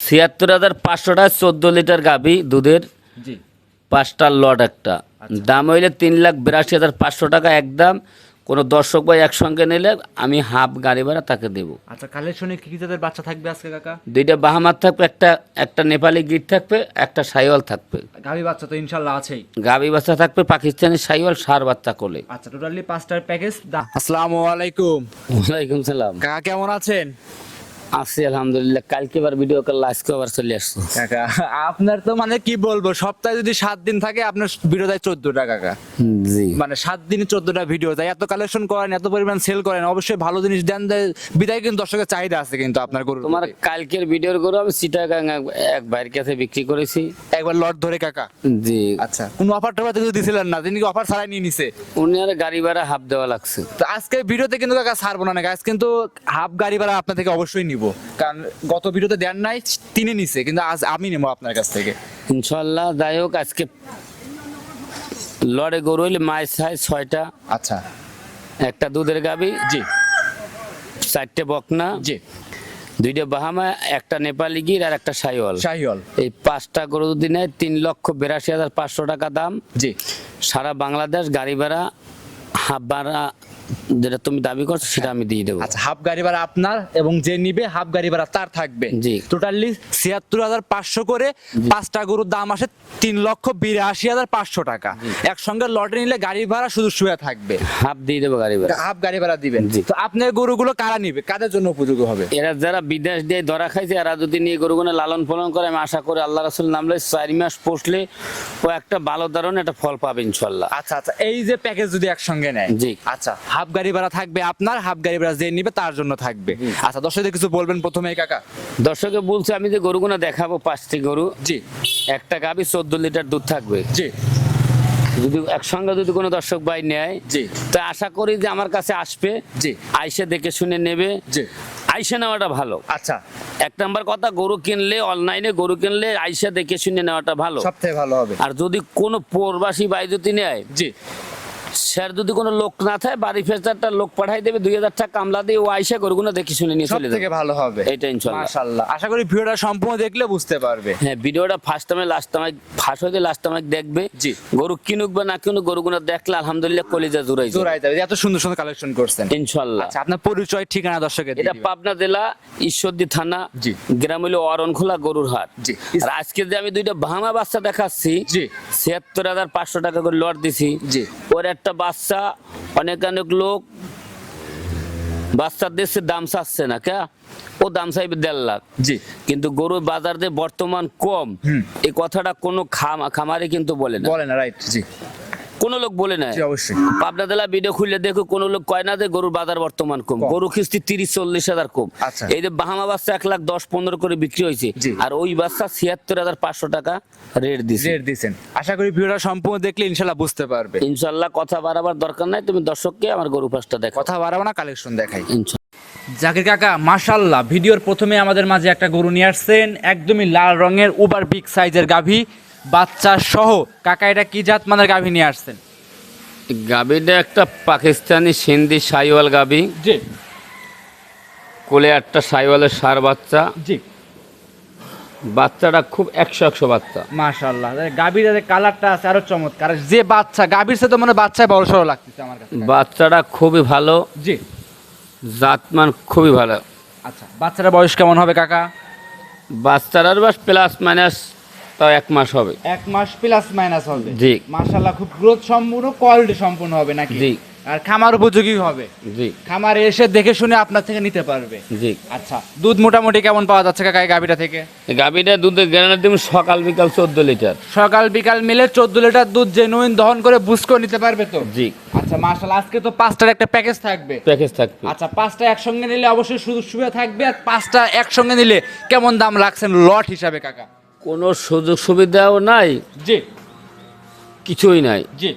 ৭৬,৫০০ টাকা ১৪ লিটার গাভী দুধের, জি 5টার লট একটা। দাম হইলে ৩,৮২,৫০০ টাকা একদম। কোনো দর্শক ভাই একসঙ্গে নিলে আমি হাফ গাড়ি ভাড়া তাকে দেবো। আচ্ছা, কালেকশনে কি কি জাতের বাচ্চা থাকবে আজকে কাকা? 2টা বাহামার থাকবে, একটা নেপালি গির থাকবে, একটা সাইওয়াল থাকবে। গাভী বাচ্চা তো ইনশাল্লাহ আছেই। গাভী বাচ্চা থাকবে, পাকিস্তানি সাইওয়াল, ষাঁড় বাচ্চা কোলে। আচ্ছা, টোটালি 5টার প্যাকেজ। আসসালামু আলাইকুম ওয়ালাইকুম সালাম। কাকা, কেমন আছেন? আছি আলহামদুলিল্লাহ। কালকে আবার ভিডিও করলে আজকে আবার চলে আসছো। কাকা আপনার তো মানে কি বলবো, সপ্তাহে যদি 7 দিন থাকে আপনার ভিডিও দেয় 14টা কাকা। জি, মানে 7 দিনে 14টা ভিডিও দেয়। এত কালেকশন করেন, এত পরিমাণ সেল করেন, অবশ্যই ভালো জিনিস দেন। বিদায় কিন্তু দর্শকের চাহিদা আছে কিন্তু আপনার গরু। তোমার কালকের ভিডিওর গরু আমি চিটাগাং এক ভাইয়ের কাছে বিক্রি করেছি। একবার লট ধরে কাকা। জি, আচ্ছা, কোনো অফার টফার কিছু দিছিলেন না? তিনি কি অফার ছাড়াই নিয়ে নিছে? উনি আর গাড়ি ভাড়া হাফ দেওয়া লাগছে। তো আজকে ভিডিওতে কিন্তু কাকা ছাড়বো না, আজ কিন্তু হাফ গাড়ি ভাড়া আপনার থেকে অবশ্যই নিব, কারণ গত ভিডিওতে দেন নাই, তিনি নিছে, কিন্তু আজ আমি নেবো আপনার কাছ থেকে ইনশাল্লাহ। যাই হোক, আজকে লড়ে গরু হইলে মায়ের সাইজ 6টা, আচ্ছা একটা দুধের গাভী, জি 4টে বকনা, জি 2টা বাহামা, একটা নেপালি গির আর একটা সাইওয়াল। শাহিওয়াল এই 5টা গরু যদি নেয় 3,82,500 টাকা দাম। জি সারা বাংলাদেশ গাড়ি ভাড়া হাফ ভাড়া যেটা তুমি দাবি করছো সেটা আমি দিয়ে দেবো। আচ্ছা, হাফ গাড়ি ভাড়া আপনার, এবং যে নিবে হাফ গাড়ি ভাড়া তার থাকবে। জি। টোটালি ৭৬,৫০০ করে। 5টা গরুর দাম আসে 3,82,500 টাকা। একসঙ্গে লটে নিলে গাড়ি ভাড়া শুধু শুয়ে থাকবে, হাফ দিয়ে দেবো গাড়ি ভাড়া। হাফ গাড়ি ভাড়া দিবেন। জি। তো আপনার গরুগুলো কারা নিবে, কাদের জন্য উপযোগী হবে? এরা যারা বিদেশ দিয়ে ধরা খাইছে, এরা যদি নিয়ে গরুগুলো লালন পালন করে, আমি আশা করি আল্লাহ রাসূল নামলে 4 মাস পৌঁছলে ও একটা ভালো ধরনের একটা ফল পাবে ইনশাল্লাহ। আচ্ছা আচ্ছা, এই যে প্যাকেজ যদি একসঙ্গে নেয়, জি। আচ্ছা, হাফ গাড়ি ভাড়া থাকবে আপনার, হাফ গাড়ি ভাড়া যে নিবে তার জন্য থাকবে। আচ্ছা, দর্শকদের কিছু বলবেন প্রথমে কাকা? দর্শকে বলছে আমি যে গরুগুলো দেখাবো 5টি গরু, জি একটা গাভী 14 লিটার দুধ থাকবে। জি যদি একসঙ্গে যদি কোনো দর্শক ভাই নেয়, জি তা আশা করি যে আমার কাছে আসবে, জি আইসে দেখে শুনে নেবে। জি আইসে নেওয়াটা ভালো। আচ্ছা, 1 নাম্বার কথা, গরু কিনলে অনলাইনে গরু কিনলে আইসা দেখে শুনে নেওয়াটা ভালো। সবথেকে ভালো হবে। আর যদি কোনো প্রবাসী ভাই যদি নেয়, জি স্যার যদি কোনো লোক না থাকে, বাড়ি ফেরতারটা লোক পাঠাই দেবে, 2,000 টাকা কামলা দিয়ে ও আইসা গরুগুলো দেখে শুনে নিয়ে চলে সবথেকে যাবে। ভালো হবে এটা ইনশাআল্লাহ। মাশাআল্লাহ, আশা করি ভিডিওটা সম্পূর্ণ দেখলে বুঝতে পারবে। হ্যাঁ, ভিডিওটা ফার্স্ট টাইমে লাস্ট টাইমে দেখবে। জি। গরু কিনুক বা না কিনুক, গরুগুলো দেখলে আলহামদুলিল্লাহ কলিজা জোড়াই যাবে জোড়াই যাবে, এত সুন্দর সুন্দর কালেকশন করছেন ইনশাআল্লাহ। আচ্ছা, আপনার পরিচয় ঠিকানা দর্শকের দিয়ে এটা দিবেন। পাবনা জেলা ঈশ্বরদী থানা, জি। গ্রাম হলো অরণখোলা গরুর হাট। জি। আর আজকে যে আমি 2টা বাহামা বাচ্চা দেখাচ্ছি, জি। ৭৬,৫০০ টাকা করে লট দিছি। জি। ওর একটা বাচ্চা অনেক লোক বাচ্চার দেশে দাম চাচ্ছে না, কে ও দাম চাইবে 1.5 লাখ। জি কিন্তু গরুর বাজার যে বর্তমান কম, এই কথাটা কোনো খামারে কিন্তু বলে না, বলেন, রাইট। জি কোনো লোক বলে না। জি অবশ্যই। পাবনা জেলা ভিডিও খুললে দেখো, কোনো লোক কয় না যে গরুর বাজার বর্তমান কম। গরু কিস্তি 30-40 হাজার কম। আচ্ছা। এই যে বাহামা বাচ্চা 1,10-15 করে বিক্রি হয়েছে, জি। আর ওই বাচ্চা ৭৬,৫০০ টাকা রেট দিছে। রেট দিয়েছেন, আশা করি ভিডিওটা সম্পূর্ণ দেখলে ইনশাআল্লাহ বুঝতে পারবে। ইনশাল্লাহ কথা বাড়াবার দরকার নাই, তুমি দর্শককে আমার গরু পাঁচটা দেখো। কথা বাড়াবো না, কালেকশন দেখাই। ইনশাল্লাহ। জাকির কাকা, মাশাআল্লাহ, ভিডিওর প্রথমে আমাদের মাঝে একটা গরু নিয়ে আসছেন, একদমই লাল রঙের ওভার বিগ সাইজের গাভী বাচ্চা সহ। কাকা, এটা কি জাত মানের গাভী নিয়ে আসছেন? গাভীটা একটা পাকিস্তানি সিন্ধি সাইওয়াল গাভী, জি কোলে একটা সাইওয়ালের ষাঁড় বাচ্চা। জি বাচ্চাটা খুব 100 বাচ্চা। মাশাআল্লাহ, গাভীর যে কালারটা আছে আরো চমৎকার। যে বাচ্চা গাভীর সাথে মানে বাচ্চায় বড় সড়ো লাগতেছে আমার কাছে। বাচ্চাটা খুবই ভালো, জি জাতমান খুবই ভালো। আচ্ছা, বাচ্চাটার বয়স কেমন হবে কাকা? বাচ্চাটার বাস প্লাস মাইনাস তাও 1 মাস হবে। 1 মাস প্লাস মাইনাস হবে। জি। মাশাআল্লাহ, খুব গ্রোথ সম্পূর্ণ, কোয়ালিটি সম্পূর্ণ হবে নাকি? জি। আর খামার উপযোগী হবে। জি খামারে এসে দেখে শুনে আপনার থেকে নিতে পারবে। জি। আচ্ছা, দুধ মোটামুটি কেমন পাওয়া যাচ্ছে কাকা এই গাভীটা থেকে? এই গাভীটা দুধের গ্যারান্টি দেবো সকাল বিকাল 14 লিটার। সকাল বিকাল মিলে 14 লিটার দুধ জেনুইন দহন করে বুঝ করে নিতে পারবে তো? জি। আচ্ছা মাশাআল্লাহ, আজকে তো 5টার একটা প্যাকেজ থাকবে। প্যাকেজ থাকবে। আচ্ছা, 5টা একসঙ্গে নিলে অবশ্যই সুযোগ সুবিধা থাকবে। আর 5টা একসঙ্গে নিলে কেমন দাম রাখছেন লট হিসাবে কাকা? কোনো সুযোগ সুবিধাও নাই, জি কিছুই নাই। জি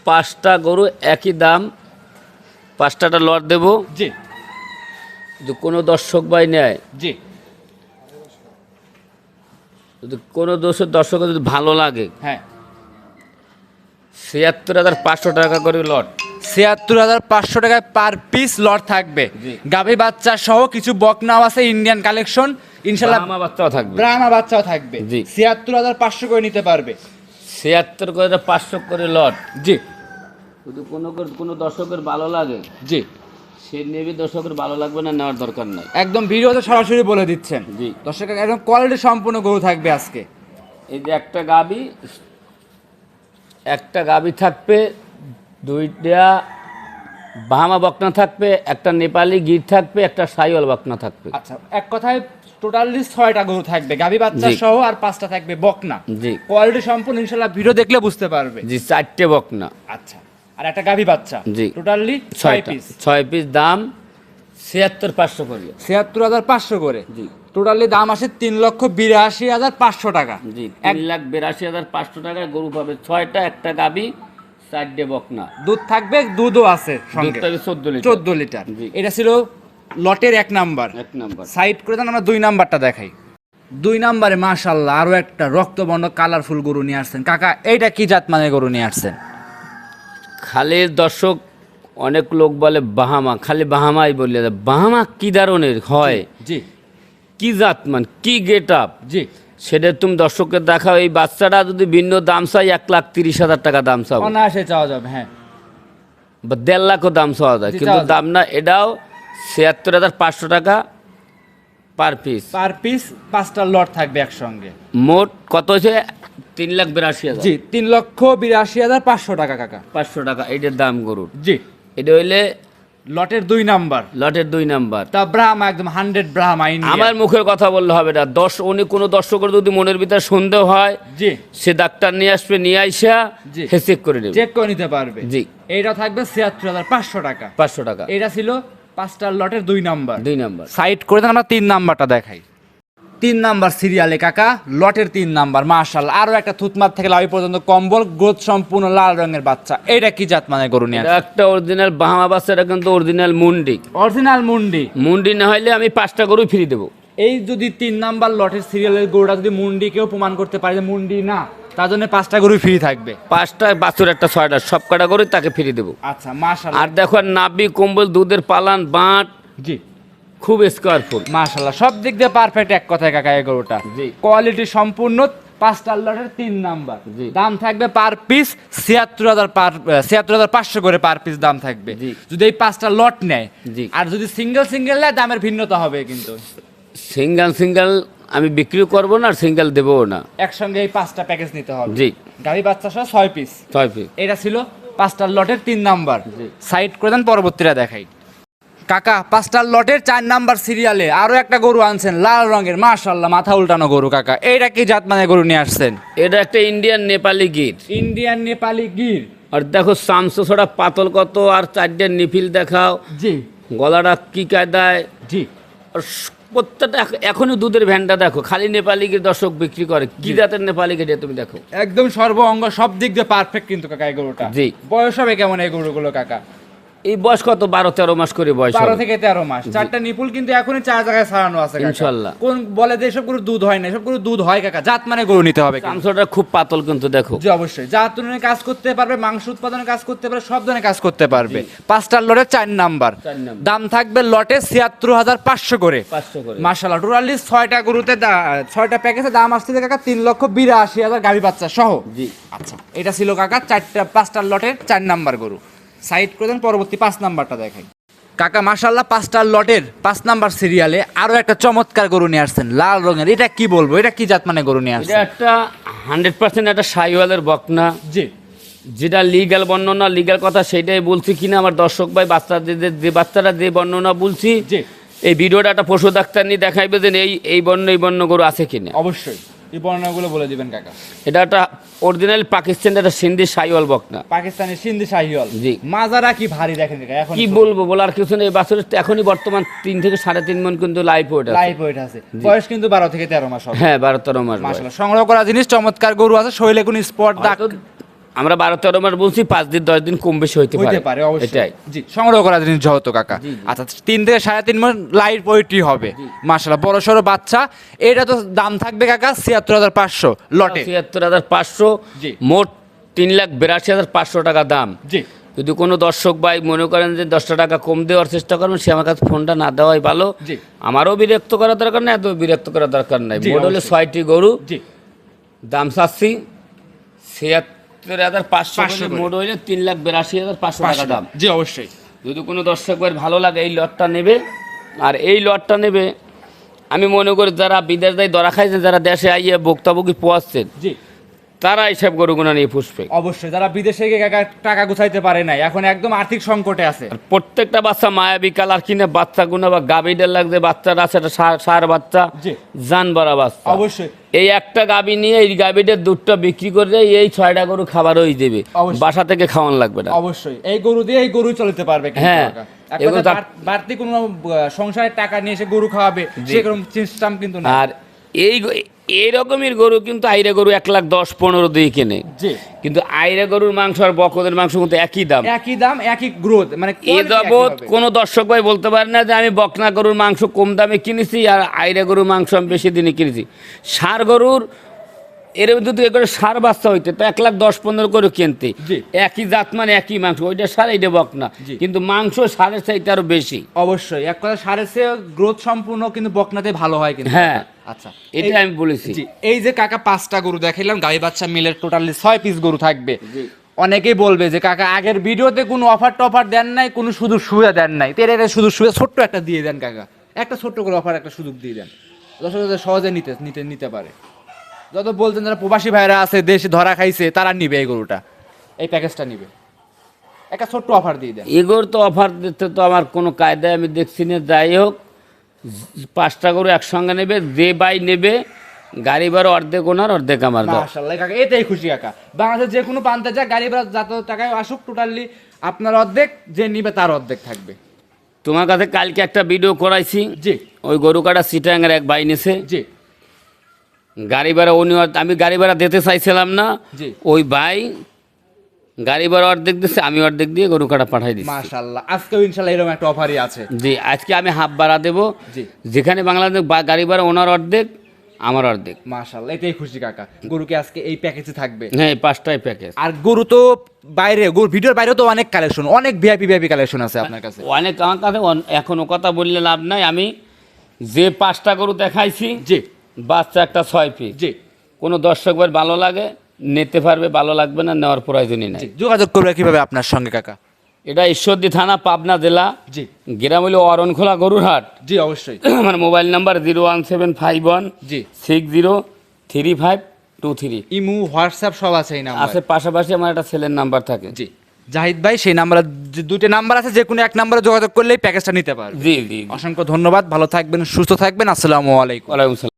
5টা গরু একই দাম, 5টাটা লট দেবো। জি যদি কোনো দর্শক ভাই নেয়, জি যদি কোনো দর্শকের যদি ভালো লাগে, হ্যাঁ ৭৬,৫০০ টাকা করে লট। ৭৬,৫০০ টাকায় পার পিস লট থাকবে। জি। গাভী বাচ্চা সহ কিছু বকনাও আছে, ইন্ডিয়ান কালেকশন ইনশাল্লাহ, ব্রাহ্মা বাচ্চাও থাকবে। ব্রাহ্মা বাচ্চাও থাকবে। জি। ৭৬,৫০০ করে নিতে পারবে। ৭৬,৫০০ করে লট। জি যদি কোনো দর্শকের ভালো লাগে জি, সে নেবে, দর্শকের ভালো লাগবে না, নেওয়ার দরকার নাই। একদম ভিডিওতে সরাসরি বলে দিচ্ছেন। জি। দর্শক একদম কোয়ালিটি সম্পূর্ণ গরু থাকবে আজকে। এই যে একটা গাবি থাকবে, দুইটা বাহামা বকনা থাকবে, একটা নেপালি গির থাকবে, একটা সাইওয়াল বকনা থাকবে। আচ্ছা, এক কথায় টোটালি 6টা গরু থাকবে, গাভী বাচ্চা জি। সহ, আর 5টা থাকবে বকনা। জি কোয়ালিটি সম্পূর্ণ ইনশাল্লাহ ভিডিও দেখলে বুঝতে পারবে। জি, 4টে বকনা। আচ্ছা, আর একটা গাভী বাচ্চা। জি। টোটালি 6 ছয়টা, পিস। 6 পিস, দাম ৭৬,৫০০ করে। ৭৬,৫০০ করে। জি টোটালি দাম আসে ৩,৮২,৫০০ টাকা। জি, ৩,৮২,৫০০ টাকায় গরু পাবে 6টা, একটা গাবি, 4টে বকনা। দুধ থাকবে, দুধও আছে সঙ্গে, দুধ থাকবে 14 লিটার। 14 লিটার। জি। এটা ছিল লটের 1 নাম্বার। 1 নাম্বার। সাইড করে দেন, আমরা 2 নাম্বারটা দেখাই। 2 নাম্বারে মাশাআল্লাহ আরো একটা রক্তবর্ণ কালারফুল গরু নিয়ে আসছেন। কাকা এইটা কি জাত মানে গরু নিয়ে আসছেন? খালি দর্শক অনেক লোক বলে বাহামা, খালি বাহামাই বললে, বাহামা কি ধরনের হয়, জি কি জাতমান, কি গেট আপ, জি, সেটা তুমি দর্শককে দেখাও। এই বাচ্চাটা যদি ভিন্ন দাম চাই 1,30,০০০ টাকা দাম চাও, অনায়াসে চাওয়া যাবে। হ্যাঁ, বা 1.5 লাখও দাম চাওয়া যায়, জি, কিন্তু চাওয়া যায়। দাম না। এটাও ৭৬,৫০০ টাকা পার পিস। পার পিস 5টা লট থাকবে একসঙ্গে। মোট কত হয়েছে? 3,82,000। জি, 3,82,৫০০ টাকা কাকা। 500 টাকা এটার দাম গরুর। জি, এটা হইলে লটের 2 নাম্বার। লটের 2 নাম্বার। তা ব্রাহ্মা, একদম 100 ব্রাহ্মা ইন্ডিয়া। আমার মুখের কথা বললে হবে না, কোনো দর্শকের যদি মনের ভিতরে সন্দেহ হয়, জি, সে ডাক্তার নিয়ে আসবে, নিয়ে আইসা জি। সে চেক করে নেবে। চেক করে নিতে পারবে। জি। এইটা থাকবে ৭৬,৫০০ টাকা। 500 টাকা। এটা ছিল 5টা লটের 2 নাম্বার। 2 নাম্বার। সাইড করে দেন, আমরা 3 নাম্বারটা দেখাই। 3 নাম্বার সিরিয়ালে কাকা, লটের 3 নাম্বার। মাশাআল্লাহ আরো একটা থুতমার থেকে লাভি পর্যন্ত কম্বল, গ্রোথ সম্পূর্ণ লাল রঙের বাচ্চা। এইটা কি জাত মানে গরু নিয়ে? এটা একটা অরিজিনাল বাহামা বাচ্চা, এটা কিন্তু অরিজিনাল মুন্ডি। অরিজিনাল মুন্ডি। মুন্ডি না হইলে আমি 5টা গরু ফ্রি দেবো। এই যদি 3 নাম্বার লটের সিরিয়ালের গরুটা যদি মুন্ডি কেউ প্রমাণ করতে পারে যে মুন্ডি না, তার জন্য 5টা গরু ফ্রি থাকবে। 5টা বাছুর, একটা 6টা, সব কটা গরু তাকে ফ্রি দেবো। আচ্ছা, মাশাআল্লাহ। আর দেখো নাভি, কম্বল, দুধের পালান, বাঁট জি, খুব স্কোয়ারফুল। মাশাআল্লাহ সব দিক দিয়ে পারফেক্ট এক কথায় কাকা এই গরুটা। জি। কোয়ালিটি সম্পূর্ণ, 5টা লটের 3 নাম্বার। জি। দাম থাকবে পার পিস ৭৬,৫০০ করে পার পিস দাম থাকবে। জি। যদি এই 5টা লট নেয়, জি। আর যদি সিঙ্গেল নেয় দামের ভিন্নতা হবে কিন্তু। সিঙ্গেল আমি বিক্রি করবো না, আর সিঙ্গেল দেবো না। একসঙ্গে এই 5টা প্যাকেজ নিতে হবে। জি। গাড়ি বাচ্চা সহ 6 পিস। 6 পিস। এটা ছিল 5টা লটের 3 নাম্বার। জি। সাইড করে দেন, পরবর্তীটা দেখাই। কাকা 5টা লটের 4 নাম্বার সিরিয়ালে আরো একটা গরু আনছেন, লাল রঙের, মাশাআল্লাহ মাথা উল্টানো গরু। কাকা এইটা কি জাত মানে গরু নিয়ে আসছেন? এটা একটা ইন্ডিয়ান নেপালি গির। ইন্ডিয়ান নেপালি গির। আর দেখো সামসো ছড়া পাতল কত, আর 4টে নিফিল দেখাও, জি গলাটা কি কায়দায়। জি, আর প্রত্যেকটা এখনই দুধের ভ্যানটা দেখো, খালি নেপালি গির দর্শক বিক্রি করে। কি জাতের নেপালি গির তুমি দেখো, একদম সর্ব অঙ্গ সব দিক দিয়ে পারফেক্ট কিন্তু কাকা এই গরুটা। জি। বয়স হবে কেমন এই গরুগুলো কাকা? এই বয়স কত? 12-13 মাস করে বয়স 12 হবে। থেকে 13 মাস। 4টা নিপুল কিন্তু এখনই 4 জায়গায় ছাড়ানো আছে কাকা। ইনশাআল্লাহ। কোন বলে যে সব গরু দুধ হয় না, সব গরু দুধ হয় কাকা। জাত মানে গরু নিতে হবে কিন্তু। সামসোটা খুব পাতল কিন্তু দেখো। জি অবশ্যই, জাত তুলনায় কাজ করতে পারবে, মাংস উৎপাদনের কাজ করতে পারবে, সব ধরনের কাজ করতে পারবে। 5টা লটে 4 নাম্বার। 4 নাম্বার। দাম থাকবে লটে ৭৬,৫০০ করে। 500 করে। মাশাআল্লাহ টোটালি 6টা গরুতে 6টা প্যাকেজে দাম আসছে কাকা 3,৮২,০০০ গাভী বাচ্চা সহ। জি। আচ্ছা, এটা ছিল কাকা 5টা লটের 4 নাম্বার গরু। সাইড করে দেন, পরবর্তী 5 নাম্বারটা দেখাই। কাকা মাশাআল্লাহ 5টা লটের 5 নাম্বার সিরিয়ালে আরো একটা চমৎকার গরু নিয়ে আসছেন, লাল রঙের। এটা কি বলবো, এটা কি জাত মানে গরু নিয়ে এটা আসছেন? একটা 100% একটা সাইওয়ালের বকনা। জি যেটা লিগ্যাল বর্ণনা, লিগ্যাল কথা সেটাই বলছি কিনা আমার দর্শক ভাই, যে বাচ্চারা যে বর্ণনা বলছি, জি, এই ভিডিওটা একটা পশু ডাক্তার নিয়ে দেখাইবে যে এই বর্ণ গরু আছে কিনা। অবশ্যই এই বর্ণনাগুলো বলে দিবেন কাকা। এটা একটা অরিজিনাল পাকিস্তানের একটা সিন্ধি সাইওয়াল বকনা। পাকিস্তানি সিন্ধি শাহিওয়াল। জি। মাজারা কি ভারী দেখেন কাকা এখন। কি বলবো, বলার কিছু নেই। বাছুর এখনই বর্তমান 3 থেকে 3.5 মণ কিন্তু লাইভ ওয়েট আছে। লাইভ ওয়েট আছে। বয়স কিন্তু 12 থেকে 13 মাস হবে। হ্যাঁ, 12-13 মাস বয়স। মাশাআল্লাহ সংগ্রহ করা জিনিস, চমৎকার গরু আছে, শরীরে কোনো স্পট দাগ হয়তো আমরা 12-13 মাস বলছি, 5 দিন 10 দিন কম বেশি হইতে হইতে পারে অবশ্যই। এটাই। জি, সংগ্রহ করা জিনিস যেহেতু কাকা। জি, জি। আচ্ছা, 3 থেকে 3.5 মাস লাইভ ওয়েটই হবে। জি। মাশাআল্লাহ বড় সরো বাচ্চা। এটা তো দাম থাকবে কাকা ৭৬,৫০০ লটে। ৭৬,৫০০। জি। মোট 3,82,500 টাকা দাম। জি যদি কোনো দর্শক ভাই মনে করেন যে 10 টাকা কম দেওয়ার চেষ্টা করবেন, সে আমার কাছে ফোনটা না দেওয়াই ভালো। জি আমারও বিরক্ত করার দরকার নাই, এত বিরক্ত করার দরকার নাই। জি, মোট হলে অবশ্যই। 6টি গরু, জি দাম চাচ্ছি 76,500 500 করে। মোট হইলে 3,82,500 টাকা দাম। জি অবশ্যই। যদি কোনো দর্শক ভাই ভালো লাগে এই লটটা নেবে, আর এই লটটা নেবে আমি মনে করি যারা বিদেশ দায় ধরা খাইছেন, যারা দেশে আইয়ে ভোক্তাভোগী পোয়াচ্ছেন, জি তারা এইসব গরুগুলো নিয়ে পুষবে। অবশ্যই, যারা বিদেশে গিয়ে টাকা গুছাইতে পারে নাই, এখন একদম আর্থিক সংকটে আছে। আর প্রত্যেকটা বাচ্চা মায়াবী কালার কিনে বাচ্চাগুলো বা গাভীদের লাগছে, বাচ্চারা আছে একটা সার বাচ্চা, জি জানবারা বাচ্চা। অবশ্যই এই একটা গাভী নিয়ে এই গাভীদের দুধটা বিক্রি করে এই 6টা গরু খাবার হয়ে দেবে, অবশ্যই। বাসা থেকে খাওয়ান লাগবে না। অবশ্যই এই গরু দিয়ে এই গরু চলতে পারবে কিন্তু হ্যাঁ, কাকা। এক এগুলো কথায় তার- বাড়তি কোনো সংসারের টাকা নিয়ে এসে গরু খাওয়াবে সেরকম সিস্টেম কিন্তু না। আর এই রকমের গরু কিন্তু আইরা গরু 1,10,15 দিয়ে কেনে, জি কিন্তু আইরা গরুর মাংস আর বকদের মাংস কিন্তু একই দাম। একই দাম একই গ্রোথ, মানে এ quality যাবৎ একই হবে। কোনো দর্শক ভাই বলতে পারে না যে আমি বকনা গরুর মাংস কম দামে কিনেছি আর আইরা গরুর মাংস আমি বেশি দিনে কিনেছি। ষাঁড় গরুর এর যদি করে ষাঁড় বাচ্চা হইতে তো 1,10,15 করে কিনতে, জি। একই জাত মানে একই মাংস, ওইটা ষাঁড় এইটা বকনা, জি। কিন্তু মাংস ষাঁড়ের চাইতে আরো বেশি। অবশ্যই এক কথা সারের চেয়ে গ্রোথ সম্পূর্ণ কিন্তু বকনাতে ভালো হয় কিন্তু। হ্যাঁ, আচ্ছা এটা আমি বলেছি। জি এই যে কাকা 5টা গরু দেখাইলাম, গাই বাচ্চা মিলে টোটালি 6 পিস গরু থাকবে। জি। অনেকেই বলবে যে কাকা আগের ভিডিওতে কোনো অফার টফার দেন নাই, কোনো সুযোগ সুবিধা দেন নাই, তেরে সুযোগ সুবিধা ছোট্ট একটা দিয়ে দেন কাকা, একটা ছোট্ট করে অফার একটা সুযোগ দিয়ে দেন, দর্শক যাতে সহজে নিতে পারে। যত বলছেন যারা প্রবাসী ভাইরা আছে দেশে ধরা খাইছে তারা নিবে এই গরুটা, এই প্যাকেজটা নিবে, একটা ছোট্ট অফার দিয়ে দেন। এগোর তো অফার দিতে তো আমার কোনো কায়দায় আমি দেখছি না। যাই হোক, 5টা গরু একসঙ্গে নেবে, যে বাই নেবে গাড়ি ভাড়া অর্ধেক ওনার অর্ধেক আমার দাও। মাশাআল্লাহ কাকা, এটাই খুশি কাকা। বাংলাদেশের যে কোনো প্রান্তে যা গাড়ি ভাড়া যত টাকায় আসুক, টোটালি আপনার অর্ধেক, যে নিবে তার অর্ধেক থাকবে। তোমার কাছে কালকে একটা ভিডিও করাইছি, জি ওই গরু কাটা সিটাঙ্গের এক ভাই নিছে জি গাড়ি ভাড়া, আমি গাড়ি ভাড়া দিতে চাইছিলাম না, জি ওই ভাই গাড়ি ভাড়া অর্ধেক দিচ্ছে, আমি অর্ধেক দিয়ে গরু কাটা পাঠাই দিচ্ছি। মাশাআল্লাহ, আজকেও ইনশাআল্লাহ এরকম একটা অফারই আছে। জি, আজকে আমি হাফ ভাড়া দেবো, জি যেখানে বাংলাদেশ গাড়ি ভাড়া ওনার অর্ধেক আমার অর্ধেক। মাশাআল্লাহ, এটাই খুশি কাকা, গরুকে আজকে এই প্যাকেজে থাকবে। হ্যাঁ, এই 5টাই প্যাকেজ। আর গরু তো বাইরে, গরু ভিডিওর বাইরেও তো অনেক কালেকশন, অনেক ভিআইপি কালেকশন আছে আপনার কাছে। অনেক আমার কাছে এখনো কথা বললে লাভ নাই। আমি যে 5টা গরু দেখাইছি, জি বাচ্চা একটা 6 পিস, জি কোনো দর্শকবার ভালো লাগে নিতে পারবে, ভালো লাগবে না নেওয়ার প্রয়োজনই নাই। জি যোগাযোগ করবে কিভাবে আপনার সঙ্গে কাকা? এটা ঈশ্বরদী থানা, পাবনা জেলা, জি গ্রাম হইল অরণখোলা গরুরহাট। জি অবশ্যই। আমার মোবাইল নাম্বার 01751 জি 603523 ইমু হোয়াটসঅ্যাপ সব আছে এই নাম্বার আছে। পাশাপাশি আমার একটা ছেলের নাম্বার থাকে। জি জাহিদ ভাই, সেই নাম্বার, যে দুটো নাম্বার আছে, যে কোনো এক নাম্বারে যোগাযোগ করলেই প্যাকেজটা নিতে পারবে। জি জি, অসংখ্য ধন্যবাদ, ভালো থাকবেন, সুস্থ থাকবেন, আসসালামু আলাইকুম। ওয়ালাইকুম সালাম।